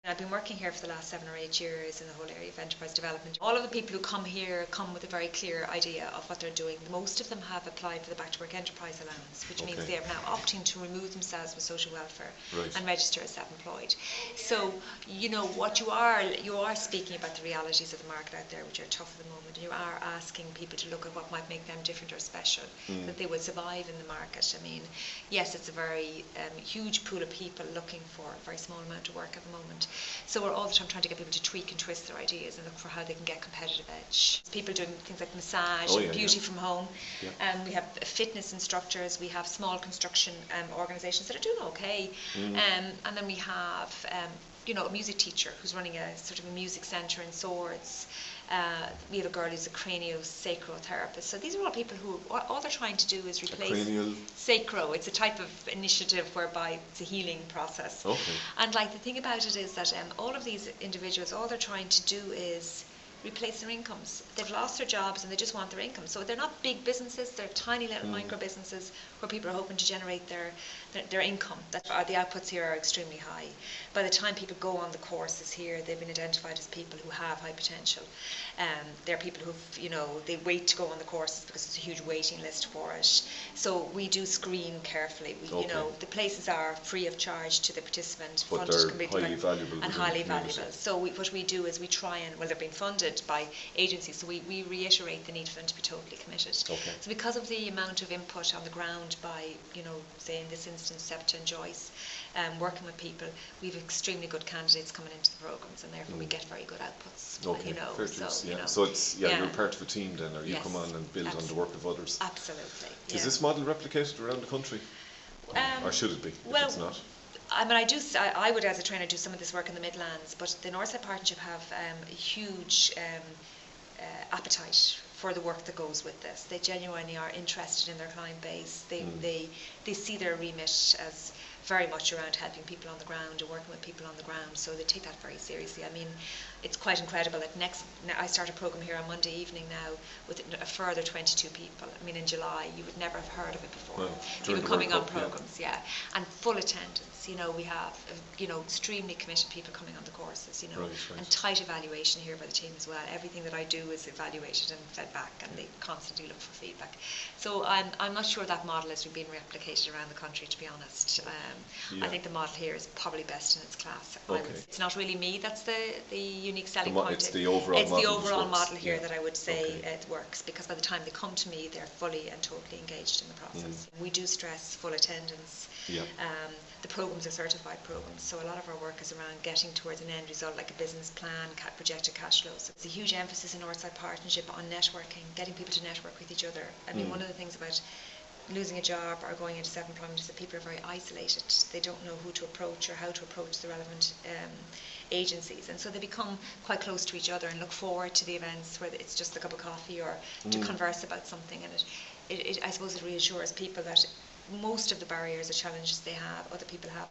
I've been working here for the last 7 or 8 years in the whole area of enterprise development. All of the people who come here come with a very clear idea of what they're doing. Most of them have applied for the Back to Work Enterprise Allowance, which means they are now opting to remove themselves with social welfare and register as self-employed. So, you know, what you are speaking about the realities of the market out there, which are tough at the moment. You are asking people to look at what might make them different or special, that they would survive in the market. I mean, yes, it's a very huge pool of people looking for a very small amount of work at the moment. So we're all the time trying to get people to tweak and twist their ideas and look for how they can get competitive edge. People doing things like massage, beauty from home. We have fitness instructors. We have small construction organisations that are doing okay. And then we have you know, a music teacher who's running a sort of a music centre in Swords. We have a girl who's a craniosacral therapist. So these are all people who, all they're trying to do is replace sacro. It's a type of initiative whereby it's a healing process. And like the thing about it is that all of these individuals, all they're trying to do is replace their incomes. They've lost their jobs and they just want their income. So they're not big businesses, they're tiny little micro businesses where people are hoping to generate their income. That's the outputs here are extremely high. By the time people go on the courses here, they've been identified as people who have high potential. They're people who, you know, they wait to go on the courses because it's a huge waiting list for it. So we do screen carefully. You know, the places are free of charge to the participant, but they're highly valuable and highly valuable. So what we do is we try and, well, they're being funded by agencies, so we reiterate the need for them to be totally committed. So because of the amount of input on the ground by, you know, say in this instance, Septa and Joyce, working with people, we have extremely good candidates coming into the programmes, and therefore we get very good outputs. You know, you know. So it's you're part of a team then, or you come on and build on the work of others. Absolutely. Is this model replicated around the country, or should it be? If it's not. I mean, I would, as a trainer, do some of this work in the Midlands, but the Northside Partnership have a huge appetite for the work that goes with this. They genuinely are interested in their client base. They see their remit as very much around helping people on the ground and working with people on the ground, so they take that very seriously. I mean, it's quite incredible that I start a programme here on Monday evening now with a further 22 people. I mean, in July, you would never have heard of it before. Even coming on programmes, and full attendance. You know, we have, you know, extremely committed people coming on the courses, you know, and tight evaluation here by the team as well. Everything that I do is evaluated and fed back, and they constantly look for feedback. So I'm not sure that model is being replicated around the country, to be honest. I think the model here is probably best in its class. It's not really me that's the unique selling point. It's the overall model here that I would say it works, because by the time they come to me, they're fully and totally engaged in the process. We do stress full attendance. The programs are certified programs, so a lot of our work is around getting towards an end result, like a business plan, projected cash flows. It's a huge emphasis in Northside Partnership on networking, getting people to network with each other. I mean, one of the things about losing a job or going into self-employment is that people are very isolated. They don't know who to approach or how to approach the relevant agencies, and so they become quite close to each other and look forward to the events where it's just a cup of coffee or to converse about something. And I suppose it reassures people that most of the barriers or challenges they have, other people have.